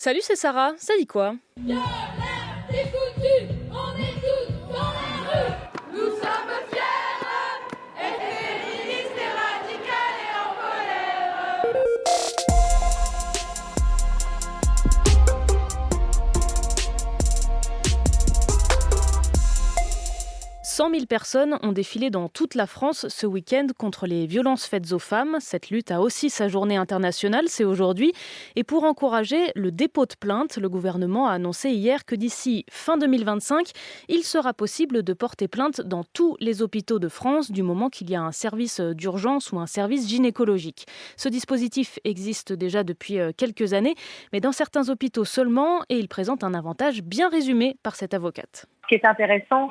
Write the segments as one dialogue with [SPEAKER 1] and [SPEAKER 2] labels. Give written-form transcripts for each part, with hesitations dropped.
[SPEAKER 1] Salut, c'est Sarah, ça dit quoi?
[SPEAKER 2] C'est foutu, on est tous dans la rue. Nous sommes fiers et féministes et radicales et en colère.
[SPEAKER 1] 100 000 personnes ont défilé dans toute la France ce week-end contre les violences faites aux femmes. Cette lutte a aussi sa journée internationale, c'est aujourd'hui. Et pour encourager le dépôt de plainte, le gouvernement a annoncé hier que d'ici fin 2025, il sera possible de porter plainte dans tous les hôpitaux de France du moment qu'il y a un service d'urgence ou un service gynécologique. Ce dispositif existe déjà depuis quelques années, mais dans certains hôpitaux seulement, et il présente un avantage bien résumé par cette avocate.
[SPEAKER 3] Ce qui est intéressant,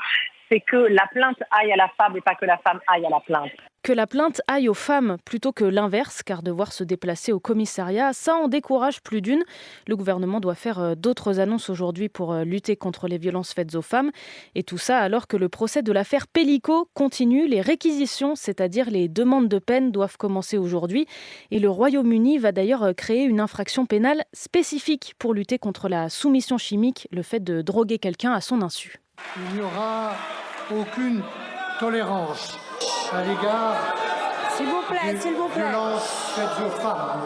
[SPEAKER 3] c'est que la plainte aille à la femme et pas que la femme aille à la plainte.
[SPEAKER 1] Que la plainte aille aux femmes plutôt que l'inverse, car devoir se déplacer au commissariat, ça en décourage plus d'une. Le gouvernement doit faire d'autres annonces aujourd'hui pour lutter contre les violences faites aux femmes. Et tout ça alors que le procès de l'affaire Pellico continue. Les réquisitions, c'est-à-dire les demandes de peine, doivent commencer aujourd'hui. Et le Royaume-Uni va d'ailleurs créer une infraction pénale spécifique pour lutter contre la soumission chimique, le fait de droguer quelqu'un à son insu.
[SPEAKER 4] Il n'y aura aucune tolérance à l'égard des violences faites aux femmes.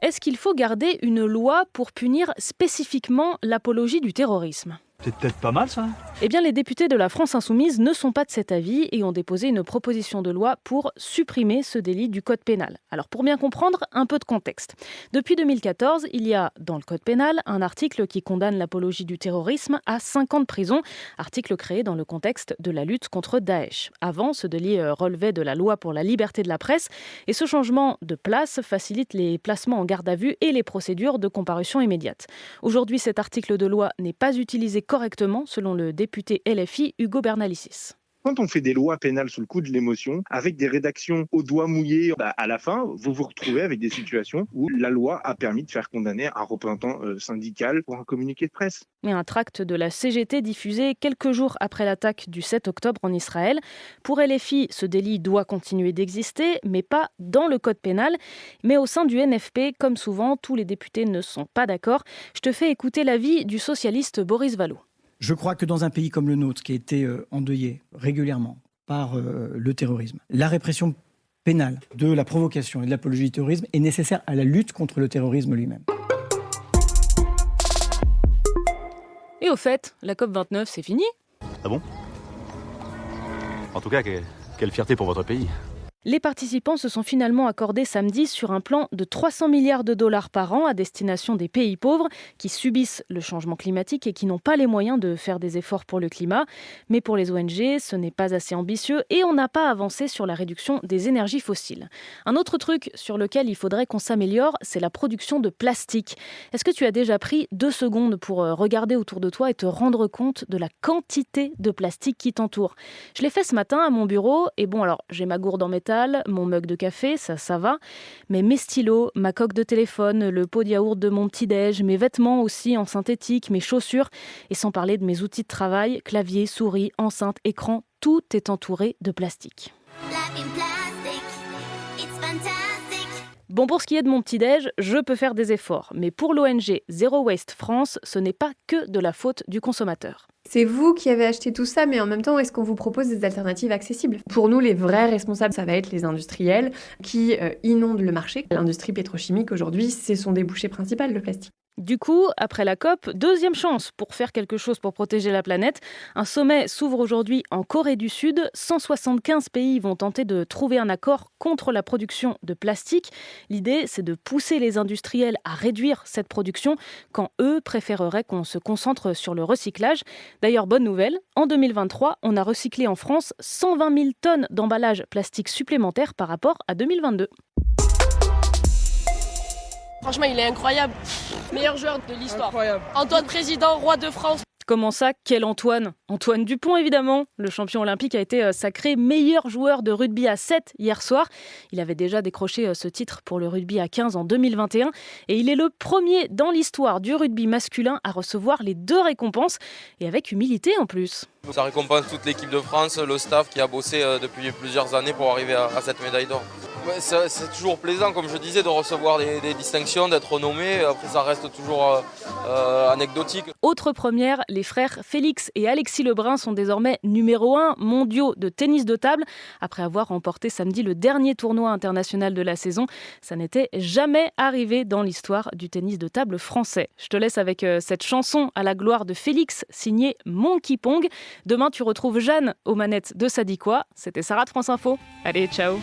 [SPEAKER 1] Est-ce qu'il faut garder une loi pour punir spécifiquement l'apologie du terrorisme ?
[SPEAKER 5] C'est peut-être pas mal ça.
[SPEAKER 1] Eh bien, les députés de la France Insoumise ne sont pas de cet avis et ont déposé une proposition de loi pour supprimer ce délit du code pénal. Alors, pour bien comprendre, un peu de contexte. Depuis 2014, il y a dans le code pénal un article qui condamne l'apologie du terrorisme à 5 ans de prison, article créé dans le contexte de la lutte contre Daesh. Avant, ce délit relevait de la loi pour la liberté de la presse et ce changement de place facilite les placements en garde à vue et les procédures de comparution immédiate. Aujourd'hui, cet article de loi n'est pas utilisé correctement, selon le député LFI Hugo Bernalicis.
[SPEAKER 6] Quand on fait des lois pénales sous le coup de l'émotion, avec des rédactions au doigt mouillé, à la fin, vous vous retrouvez avec des situations où la loi a permis de faire condamner un représentant syndical pour un communiqué de presse.
[SPEAKER 1] Et un tract de la CGT diffusé quelques jours après l'attaque du 7 octobre en Israël. Pour LFI, ce délit doit continuer d'exister, mais pas dans le code pénal. Mais au sein du NFP, comme souvent, tous les députés ne sont pas d'accord. Je te fais écouter l'avis du socialiste Boris Vallaud.
[SPEAKER 7] Je crois que dans un pays comme le nôtre, qui a été endeuillé régulièrement par le terrorisme, la répression pénale de la provocation et de l'apologie du terrorisme est nécessaire à la lutte contre le terrorisme lui-même.
[SPEAKER 1] Et au fait, la COP29, c'est fini ?
[SPEAKER 5] Ah bon? En tout cas, quelle fierté pour votre pays.
[SPEAKER 1] Les participants se sont finalement accordés samedi sur un plan de 300 milliards de dollars par an à destination des pays pauvres qui subissent le changement climatique et qui n'ont pas les moyens de faire des efforts pour le climat. Mais pour les ONG, ce n'est pas assez ambitieux et on n'a pas avancé sur la réduction des énergies fossiles. Un autre truc sur lequel il faudrait qu'on s'améliore, c'est la production de plastique. Est-ce que tu as déjà pris 2 secondes pour regarder autour de toi et te rendre compte de la quantité de plastique qui t'entoure ? Je l'ai fait ce matin à mon bureau et bon alors, j'ai ma gourde en métal, mon mug de café, ça va. Mais mes stylos, ma coque de téléphone, le pot de yaourt de mon petit-déj, mes vêtements aussi en synthétique, mes chaussures, et sans parler de mes outils de travail, clavier, souris, enceinte, écran, tout est entouré de plastique. Bon, pour ce qui est de mon petit-déj, je peux faire des efforts. Mais pour l'ONG Zero Waste France, ce n'est pas que de la faute du consommateur.
[SPEAKER 8] C'est vous qui avez acheté tout ça, mais en même temps, est-ce qu'on vous propose des alternatives accessibles ? Pour nous, les vrais responsables, ça va être les industriels qui inondent le marché. L'industrie pétrochimique, aujourd'hui, c'est son débouché principal, le plastique.
[SPEAKER 1] Du coup, après la COP, deuxième chance pour faire quelque chose pour protéger la planète. Un sommet s'ouvre aujourd'hui en Corée du Sud. 175 pays vont tenter de trouver un accord contre la production de plastique. L'idée, c'est de pousser les industriels à réduire cette production quand eux préféreraient qu'on se concentre sur le recyclage. D'ailleurs, bonne nouvelle, en 2023, on a recyclé en France 120 000 tonnes d'emballages plastiques supplémentaires par rapport à 2022.
[SPEAKER 9] Franchement, il est incroyable. Meilleur joueur de l'histoire. Incroyable. Antoine Président, roi de France.
[SPEAKER 1] Comment ça, quel Antoine ? Antoine Dupont, évidemment. Le champion olympique a été sacré meilleur joueur de rugby à 7 hier soir. Il avait déjà décroché ce titre pour le rugby à 15 en 2021. Et il est le premier dans l'histoire du rugby masculin à recevoir les 2 récompenses. Et avec humilité en plus.
[SPEAKER 10] Ça récompense toute l'équipe de France, le staff qui a bossé depuis plusieurs années pour arriver à cette médaille d'or. Ouais, c'est toujours plaisant, comme je disais, de recevoir des distinctions, d'être nommé. Après, ça reste toujours anecdotique.
[SPEAKER 1] Autre première, les frères Félix et Alexis Lebrun sont désormais numéro 1 mondiaux de tennis de table. Après avoir remporté samedi le dernier tournoi international de la saison, ça n'était jamais arrivé dans l'histoire du tennis de table français. Je te laisse avec cette chanson à la gloire de Félix, signée Monkey Pong. Demain, tu retrouves Jeanne aux manettes de Ça dit quoi. C'était Sarah de France Info. Allez, ciao.